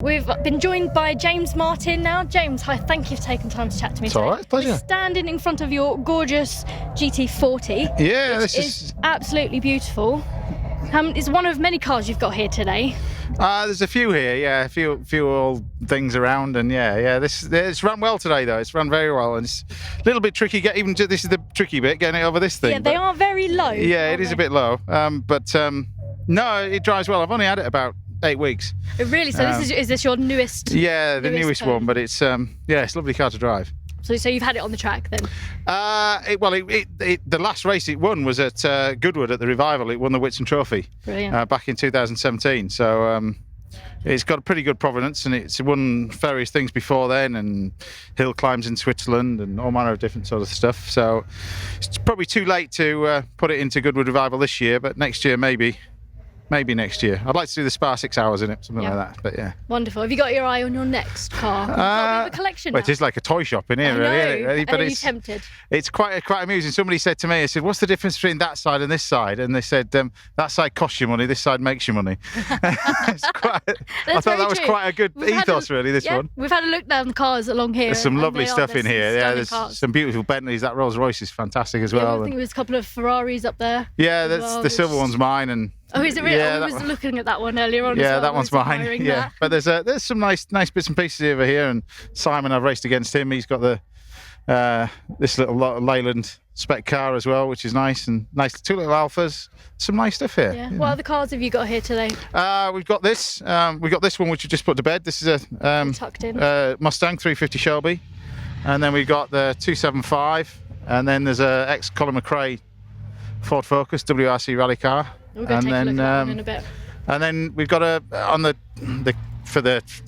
We've been joined by James Martin now. James, hi, thank you for taking time to chat to me today. All right, pleasure. We're standing in front of your gorgeous GT40. Yeah, which this is absolutely beautiful. It's one of many cars you've got here today. There's a few here, yeah, a few old things around, and it's run well today though. It's run very well, and it's a little bit tricky. This is the tricky bit, getting it over this thing. Yeah, they are very low. Yeah, it is a bit low, but no, it drives well. I've only had it about 8 weeks. Oh, really? So is this your newest? Yeah, the newest one, but it's it's a lovely car to drive. So you've had it on the track then? The last race it won was at Goodwood at the Revival. It won the Whitson Trophy. Brilliant. Back in 2017. So it's got a pretty good provenance, and it's won various things before then, and hill climbs in Switzerland and all manner of different sort of stuff. So it's probably too late to put it into Goodwood Revival this year, but next year maybe next year. I'd like to do the Spa 6 hours in it, something like that. But yeah. Wonderful. Have you got your eye on your next car? You've got a bit of a collection now. Well, it is like a toy shop in here, I know. really. But are you tempted? It's quite amusing. Somebody said to me, I said, "What's the difference between that side and this side?" And they said, "That side costs you money, this side makes you money." I thought that was quite a good ethos, really. This one. We've had a look down the cars along here. There's some lovely stuff in here. Yeah, there's some beautiful Bentleys. That Rolls Royce is fantastic as well. I think there's a couple of Ferraris up there. Yeah, the silver one's mine, and. Oh, is it really? I was looking at that one earlier on. Yeah, as well. that one's mine. Yeah, but there's some nice bits and pieces over here. And Simon, I've raced against him. He's got this little Leyland spec car as well, which is nice, and nice 2 little Alphas. Some nice stuff here. Yeah. What other cars have you got here today? We've got this. We've got this one which we just put to bed. This is a tucked in Mustang 350 Shelby, and then we've got the 275, and then there's a ex Colin McRae Ford Focus WRC rally car. We're going to take a look at that one in a bit. And then we've got to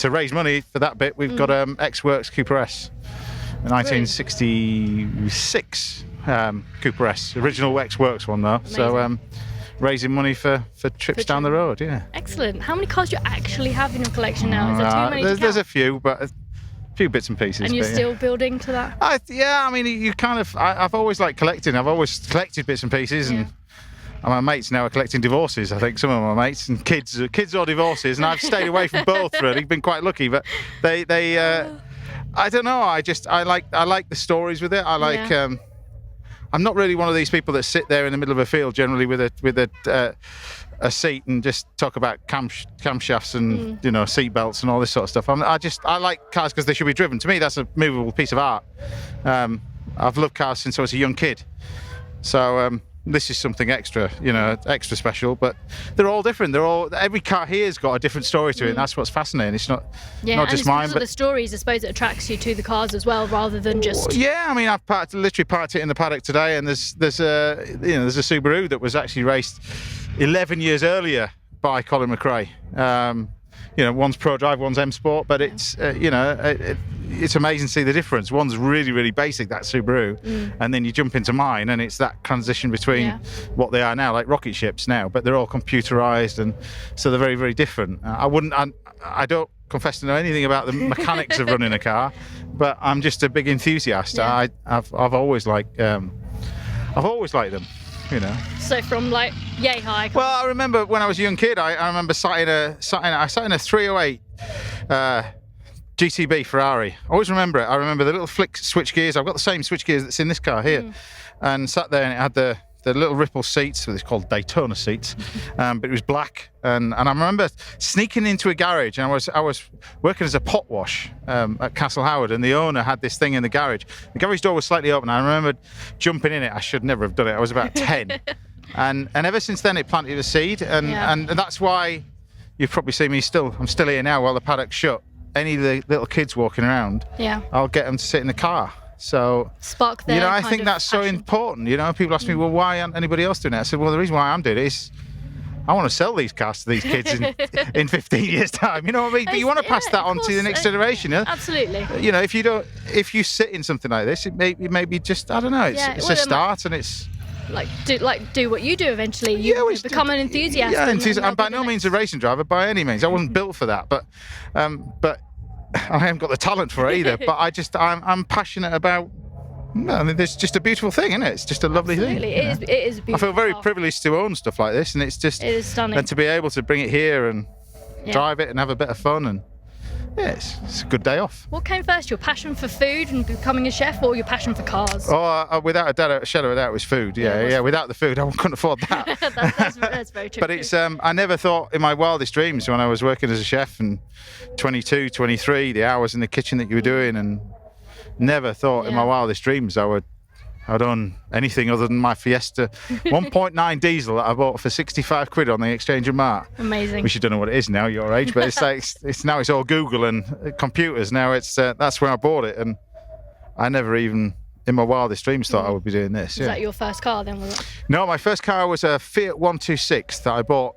raise money for that bit. We've got X-Works Cooper S, a 1966 Cooper S, original X-Works one though. Amazing. So raising money for trips down the road. Yeah. Excellent. How many cars do you actually have in your collection now? Is there too many? There's a few, but a few bits and pieces. And you're still building to that? I mean, you kind of. I've always liked collecting. I've always collected bits and pieces and. And my mates now are collecting divorces. I think some of my mates and kids or divorces, and I've stayed away from both. Really, been quite lucky. But they I don't know. I like the stories with it. I like. I'm not really one of these people that sit there in the middle of a field generally with a seat and just talk about camshafts and seat belts and all this sort of stuff. I like cars because they should be driven. To me, that's a movable piece of art. I've loved cars since I was a young kid. So. This is something extra, extra special, but they're all different. Every car here's got a different story to it, and that's what's fascinating. It's not just mine, but the stories, I suppose, it attracts you to the cars as well, rather than just. Yeah, I mean, I've literally parked it in the paddock today, and there's a Subaru that was actually raced 11 years earlier by Colin McRae. One's Pro Drive, one's M Sport, but it's it's amazing to see the difference. One's really, really basic, that Subaru, and then you jump into mine, and it's that transition between what they are now, like rocket ships now, but they're all computerized, and so they're very, very different. I don't confess to know anything about the mechanics of running a car, but I'm just a big enthusiast. Yeah. I've always liked them. So from like yay high. Well, I remember when I was a young kid, I remember sat in a 308 GTB Ferrari. I always remember it. I remember the little flick switch gears. I've got the same switch gears that's in this car here, and sat there, and it had the little ripple seats. It's called Daytona seats, but it was black. And I remember sneaking into a garage, and I was working as a pot wash at Castle Howard, and the owner had this thing in the garage. The garage door was slightly open. I remember jumping in it. I should never have done it. I was about 10, and ever since then it planted a seed, and that's why you've probably seen me I'm still here now while the paddock's shut. Any of the little kids walking around, I'll get them to sit in the car. So spark their I think that's so important. People ask me, well, why aren't anybody else doing it? I said, well, the reason why I'm doing it is I want to sell these cars to these kids in 15 years' time. You know what I mean? But you want to pass that on to the next generation. Absolutely. If you sit in something like this, it may be just, I don't know. It's a start, and it's. Do what you do eventually. You become an enthusiast. Yeah, I'm by no means a racing driver by any means. I wasn't built for that, but I haven't got the talent for it either. But I'm passionate about. I mean, it's just a beautiful thing, isn't it? It's just a lovely thing. It is a beautiful. I feel very privileged to own stuff like this, and it is stunning. And to be able to bring it here and drive it and have a bit of fun, and yeah, it's a good day off. What came first, your passion for food and becoming a chef, or your passion for cars? Oh, without a doubt, a shadow of doubt, it was food. Yeah. Without the food, I couldn't afford that. that's very true. But it's I never thought in my wildest dreams when I was working as a chef and 22, 23, the hours in the kitchen that you were doing, and never thought in my wildest dreams I'd own anything other than my Fiesta 1.9 diesel that I bought for 65 quid on the Exchange and Mart. Amazing. Which you don't know what it is now, your age, but it's like now it's all Google and computers. Now that's when I bought it, and I never even in my wildest dreams thought I would be doing this. Was that your first car then? Was it? No, my first car was a Fiat 126 that I bought.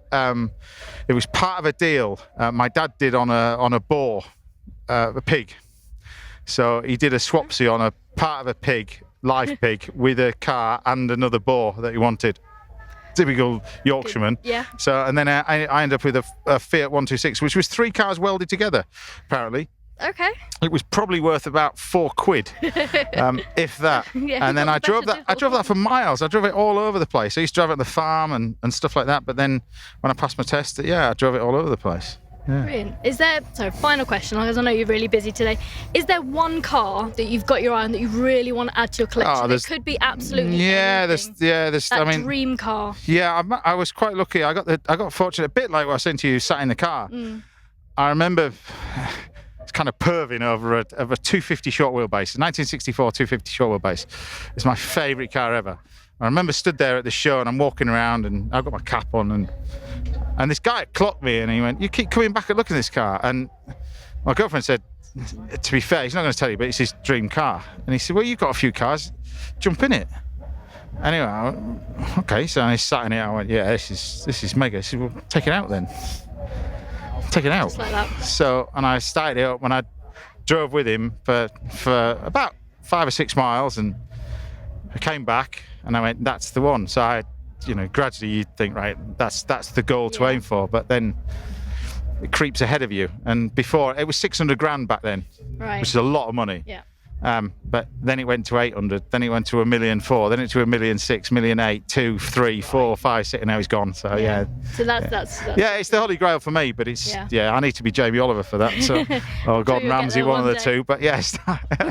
It was part of a deal my dad did on a boar, a pig. So he did a swapsy on a part of a pig, live pig, with a car and another boar that he wanted. Typical Yorkshireman. Yeah. So, and then I ended up with a Fiat 126, which was 3 cars welded together, apparently. Okay. It was probably worth about 4 quid, if that. Yeah, and then I drove that for miles. I drove it all over the place. I used to drive it at the farm and stuff like that. But then when I passed my test, I drove it all over the place. Yeah. Brilliant. Final question, because I know you're really busy today. Is there one car that you've got your eye on that you really want to add to your collection? It could be absolutely anything. There's that dream car. Yeah, I was quite lucky. I got fortunate, a bit like what I was saying to you, sat in the car. I remember it's kind of perving over a 250 short wheelbase, a 1964 250 short wheelbase. It's my favourite car ever. I remember stood there at the show and I'm walking around and I've got my cap on and this guy clocked me and he went, "You keep coming back and looking at this car." And my girlfriend said, to be fair, he's not going to tell you, but it's his dream car. And he said, "Well, you've got a few cars, jump in it." Anyway, I went, okay, so I sat in it. I went, "Yeah, this is mega." He said, "Well, take it out then. Take it out." Just like that. So, and I started it up when I drove with him for about 5 or 6 miles, and I came back and I went, "That's the one." So I, gradually you'd think, right, that's the goal to aim for, but then it creeps ahead of you. And before, it was 600 grand back then, right, which is a lot of money. Yeah. But then it went to 800, then it went to 1,400,000, then it to 1,600,000, 1,800,000, 2, 3, 4, 5, 6, and now he's gone. So yeah. So that's it's the holy grail for me, but it's I need to be Jamie Oliver for that. So or Gordon Ramsay, one of the two. But yes,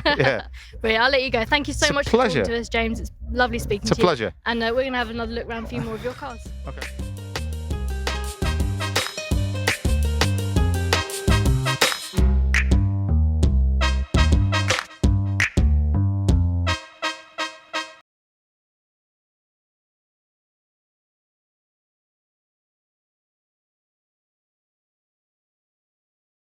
yeah. Brilliant. I'll let you go. Thank you so much for talking to us, James. It's lovely speaking to you. It's a pleasure. And we're going to have another look around a few more of your cars. Okay.